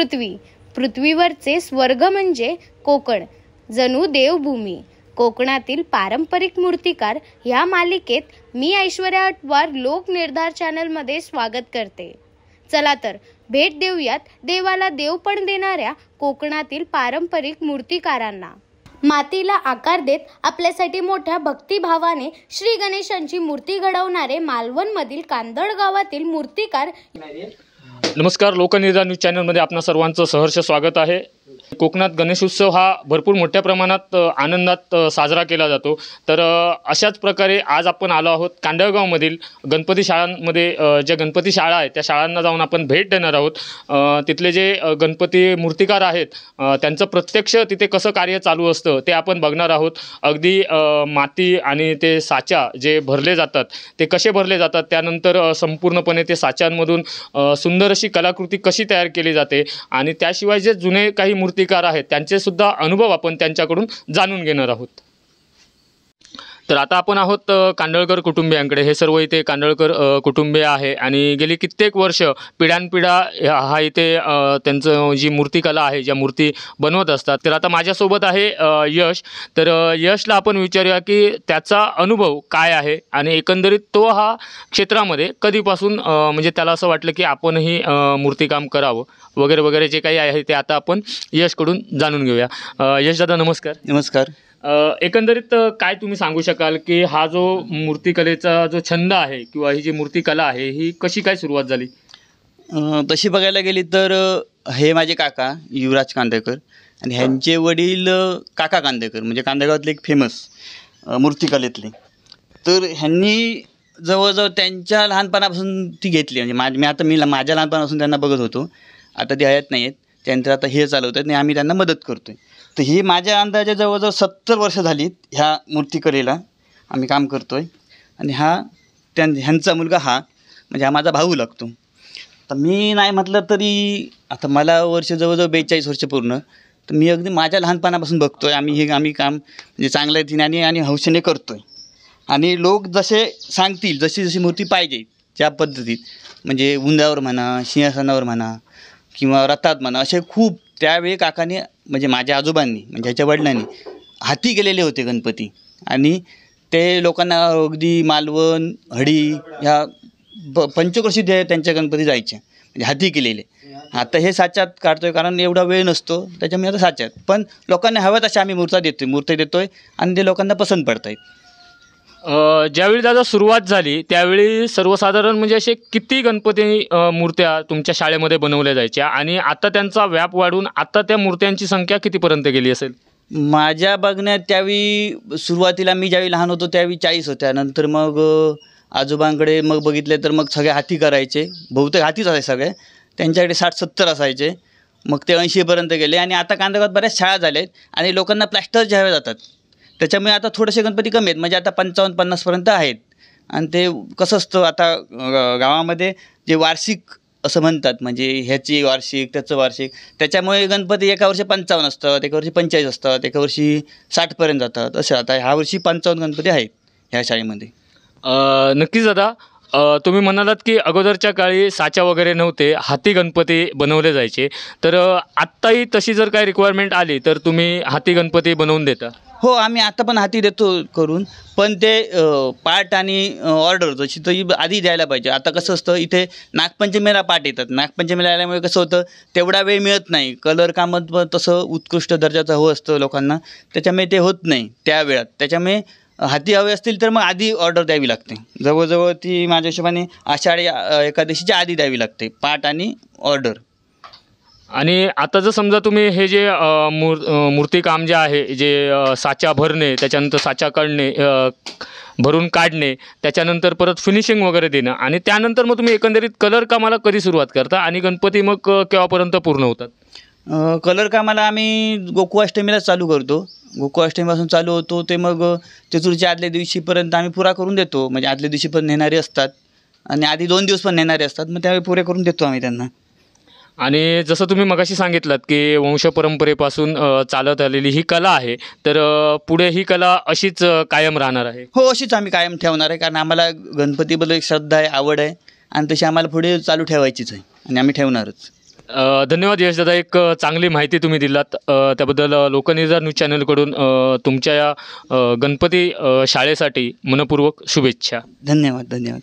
पृथ्वी, पृथ्वीवरचे स्वर्ग म्हणजे कोकण, जणू देवभूमी. कोकणातील पारंपरिक मूर्तिकार ह्या मालिकेत मी ऐश्वर्या अटवार लोक निर्धार चॅनलमध्ये स्वागत करते. चला तर भेट देऊयात देवाला देवपण देणाऱ्या कोकणातील पारंपरिक मूर्तिकारांना. मातीला आकार देत आपल्यासाठी मोठ्या भक्तिभावाने श्री गणेशांची मूर्ती घडवणारे मालवणमधील कांदळ गावातील मूर्तिकार. नमस्कार, लोकनिर्धार न्यूज चॅनलमध्ये आपणा सर्वांचं सहर्ष स्वागत आहे. कोकणात गणेशोत्सव हा भरपूर मोठ्या प्रमाणात आनंदात साजरा केला जातो. तर अशाच प्रकारे आज आपण आलो आहोत कांदळगावमधील गणपती शाळांमध्ये. ज्या गणपती शाळा आहेत त्या शाळांना जाऊन आपण भेट देणार आहोत. तिथले जे गणपती मूर्तिकार आहेत त्यांचं प्रत्यक्ष तिथे कसं कार्य चालू असतं ते आपण बघणार आहोत. अगदी माती आणि ते साचा जे भरले जातात ते कसे भरले जातात, त्यानंतर संपूर्णपणे ते साच्यांमधून सुंदर अशी कलाकृती कशी तयार केली जाते आणि त्याशिवाय जे जुने काही मूर्तिकार आहेत त्यांचे सुद्धा अनुभव आपण त्यांच्याकडून जाणून घेणार आहोत. तर आता आपण आहोत कांदळकर कुटुंबियांकडे. हे सर्व इथे कांदळकर कुटुंबीय आहे आणि गेली कित्येक वर्ष पिढ्यानपिढ्या हा इथे त्यांचं जी मूर्तिकला आहे, ज्या मूर्ती बनवत असतात. तर आता माझ्यासोबत आहे यश. तर यशला आपण विचारूया की त्याचा अनुभव काय आहे आणि एकंदरीत तो हा क्षेत्रामध्ये कधीपासून म्हणजे त्याला असं वाटलं की आपणही मूर्तिकाम करावं वगैरे वगैरे जे काही आहे ते आता आपण यशकडून जाणून घेऊया. यश दादा नमस्कार. नमस्कार. एकंदरीत काय तुम्ही सांगू शकाल की हा जो मूर्तिकलेचा जो छंद आहे किंवा ही जी मूर्तिकला आहे ही कशी काय सुरुवात झाली? तशी बघायला गेली तर हे माझे काका युवराज कांदेकर आणि ह्यांचे वडील काका कांदेकर, म्हणजे कांदेगावातले एक फेमस मूर्तिकलेतले. तर ह्यांनी जवळजवळ त्यांच्या लहानपणापासून ती घेतली. म्हणजे मी माझ्या लहानपणापासून त्यांना बघत होतो. आता ते हयात नाही आहेत, त्यानंतर आता हे चालवत आहेत आणि आम्ही त्यांना मदत करतो आहे. तर ही माझ्या अंदाजे जवळजवळ 70 वर्ष झालीत ह्या मूर्तिकलेला आम्ही काम करतो आहे. आणि ह्यांचा मुलगा हा म्हणजे हा माझा भाऊ लागतो. तर मी नाही म्हटलं तरी आता मला वर्ष जवळजवळ 42 वर्ष पूर्ण. तर मी अगदी माझ्या लहानपणापासून बघतो आहे. आम्ही काम म्हणजे चांगल्या रीतीने आणि हौसेने करतो आहे. आणि लोक जसे सांगतील जशी मूर्ती पाहिजे त्या पद्धतीत, म्हणजे उंदावर म्हणा, सिंहासनावर म्हणा किंवा रथात म्हणा, असे खूप त्यावेळी काकाने म्हणजे माझ्या आजोबांनी म्हणजे ह्याच्या वडिलांनी हाती गेलेले होते गणपती. आणि ते लोकांना अगदी मालवण, हडी ह्या पंचक्रोशीत त्यांच्या गणपती जायचे, म्हणजे हाती केलेले. आता हे साच्यात काढतो आहे कारण एवढा वेळ नसतो, त्याच्यामुळे आता साच्यात. पण लोकांना हव्यात अशा आम्ही मूर्ती देतो आहे आणि ते लोकांना पसंत पडत आहेत. ज्यावेळी दादा सुरुवात झाली त्यावेळी सर्वसाधारण म्हणजे असे किती गणपती मूर्त्या तुमच्या शाळेमध्ये बनवल्या जायच्या आणि आता त्यांचा व्याप वाढून आता त्या मूर्त्यांची संख्या कितीपर्यंत गेली असेल? माझ्या बघण्यात त्यावेळी सुरुवातीला मी ज्यावेळी लहान होतो त्यावेळी 40 होत्या. नंतर मग आजोबांकडे मग बघितले तर मग सगळे हाती करायचे, बहुतेक हातीच असायचे सगळे. त्यांच्याकडे 60-70 असायचे, मग ते 80पर्यंत गेले. आणि आता कांदळगावात बऱ्याच शाळा झाल्या आहेत आणि लोकांना प्लॅस्टरच्या हव्या जातात, त्याच्यामुळे आता थोडेसे गणपती कमी आहेत, म्हणजे आता 55-50पर्यंत आहेत. आणि ते कसं असतं आता गावामध्ये जे वार्षिक असं म्हणतात, म्हणजे ह्याची वार्षिक त्याचं वार्षिक, त्याच्यामुळे गणपती एका वर्षी 55 असतात, एका वर्षी 45 असतात, एका वर्षी 60पर्यंत जातात. असं आता ह्या वर्षी 55 गणपती आहेत ह्या शाळेमध्ये. नक्कीच दादा, तुम्ही म्हणालात की अगोदरच्या काळी साचा वगैरे नव्हते, हाती गणपती बनवले जायचे. तर आत्ताही तशी जर काही रिक्वायरमेंट आली तर तुम्ही हाती गणपती बनवून देता? हो, आम्ही आता पण हाती देतो करून, पण ते पाट आणि ऑर्डर जशी ती आधी द्यायला पाहिजे. आता कसं असतं इथे नागपंचमीला पाट येतात, नागपंचमीला आल्यामुळे कसं होतं तेवढा वेळ मिळत नाही. कलर कामात तसं उत्कृष्ट दर्जाचं हवं असतं लोकांना, त्याच्यामुळे ते होत नाही त्या वेळात. त्याच्यामुळे हाती हवे असतील तर मग आधी ऑर्डर द्यावी लागते. जवळजवळ ती माझ्या हिशोबाने आषाढी एकादशीच्या आधी द्यावी लागते पाट आणि ऑर्डर. आणि आता जर समजा तुम्ही हे जे मूर्तिकाम जे आहे, जे साचा भरणे, त्याच्यानंतर साचा काढणे, भरून काढणे, त्याच्यानंतर परत फिनिशिंग वगैरे देणं आणि त्यानंतर मग तुम्ही एकंदरीत कलर कामाला कधी सुरुवात करता आणि गणपती मग केव्हापर्यंत पूर्ण होतात? कलर कामाला आम्ही गोकुळाष्टमीला चालू करतो. गोकुळाष्टमीपासून चालू होतो ते मग चतुर्थीच्या आदल्या दिवशीपर्यंत आम्ही पुरा करून देतो. म्हणजे आदल्या दिवशी पण नेणारे असतात आणि आधी 2 दिवस पण नेणारे असतात, मग त्यावेळी पुरे करून देतो आम्ही त्यांना. आणि जसं तुम्ही मगाशी सांगितलात की वंशपरंपरेपासून चालत आलेली ही कला आहे, तर पुढे ही कला अशीच कायम राहणार आहे? हो, अशीच आम्ही कायम ठेवणार आहे, कारण आम्हाला गणपतीबद्दल एक श्रद्धा आहे, आवड आहे आणि तशी आम्हाला पुढे चालू ठेवायचीच आहे आणि आम्ही ठेवणारच. धन्यवाद यशदादा, एक चांगली माहिती तुम्ही दिलात. त्याबद्दल लोकनिर्धार न्यूज चॅनलकडून तुमच्या या गणपती शाळेसाठी मनपूर्वक शुभेच्छा. धन्यवाद. धन्यवाद.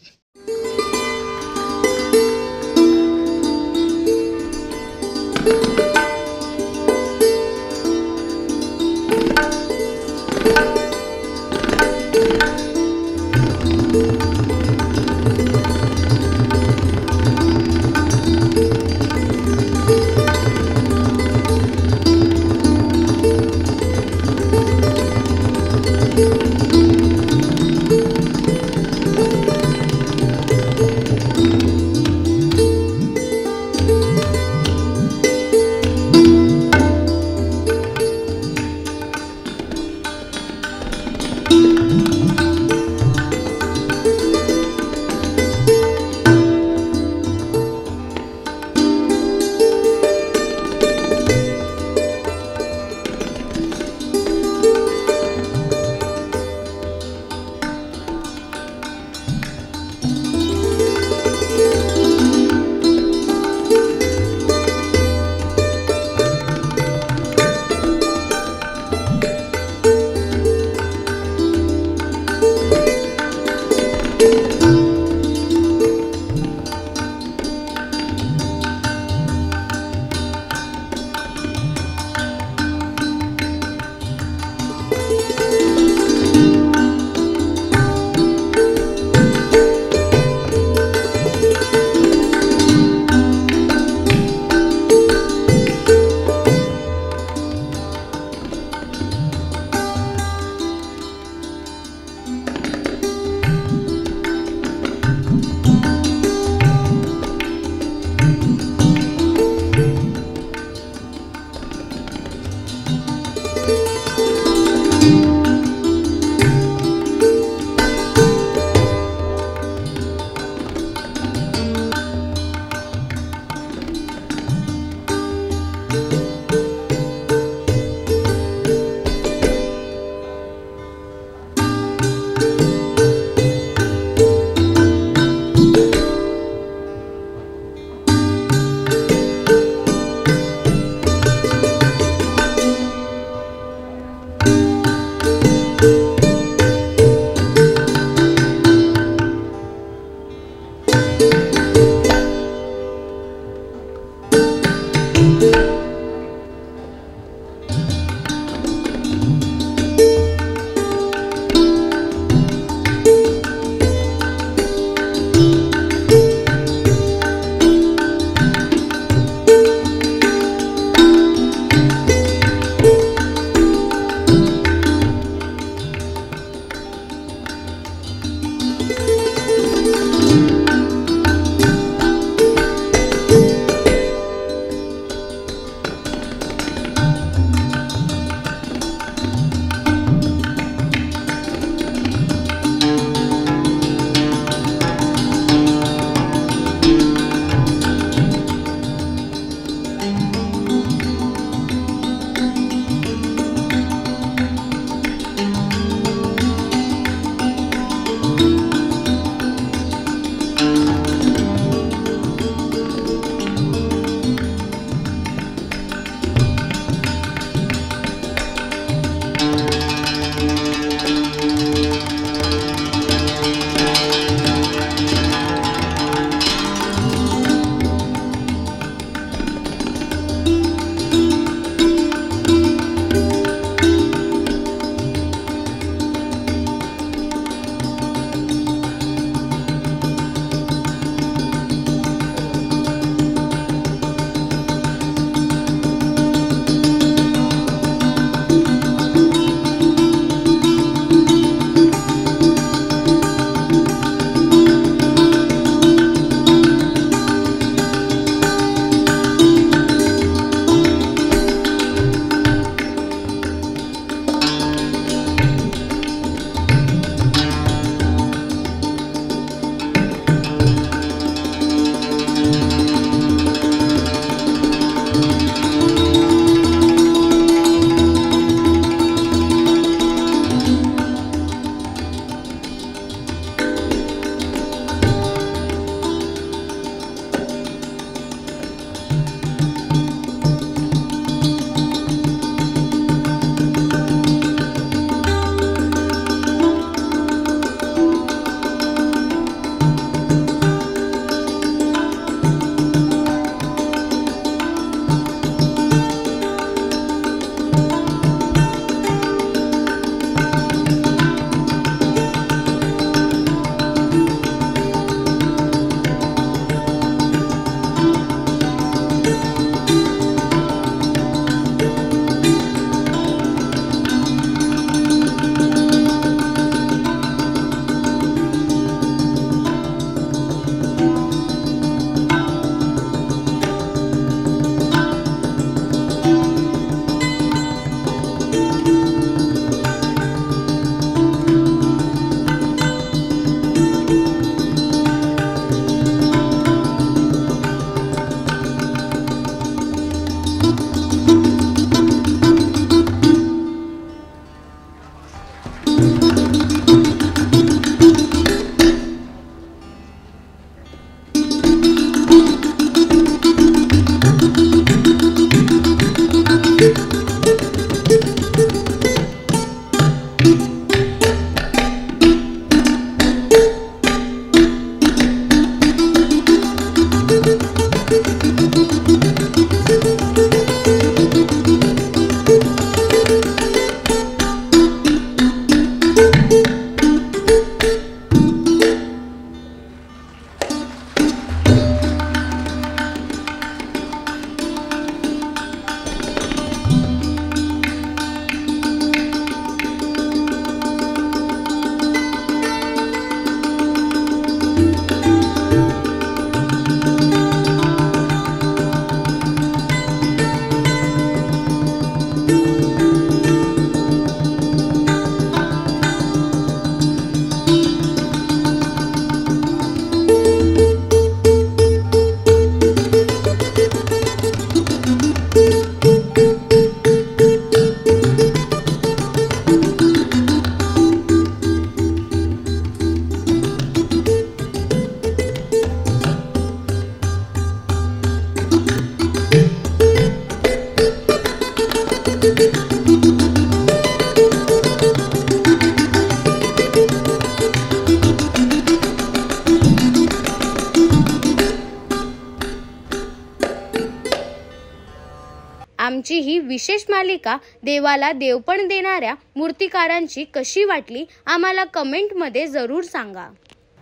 आमची ही विशेष मालिका देवाला देवपण देणाऱ्या मूर्तिकारांची कशी वाटली आम्हाला कमेंटमध्ये जरूर सांगा.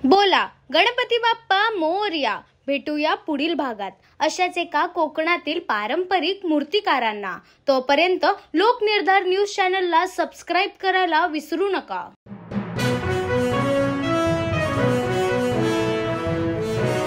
बोला गणपती बाप्पा मोरया. भेटूया पुढील भागात अशाच एका कोकणातील पारंपरिक मूर्तिकारांना. तोपर्यंत लोकनिर्धार न्यूज चॅनलला सबस्क्राईब करायला विसरू नका.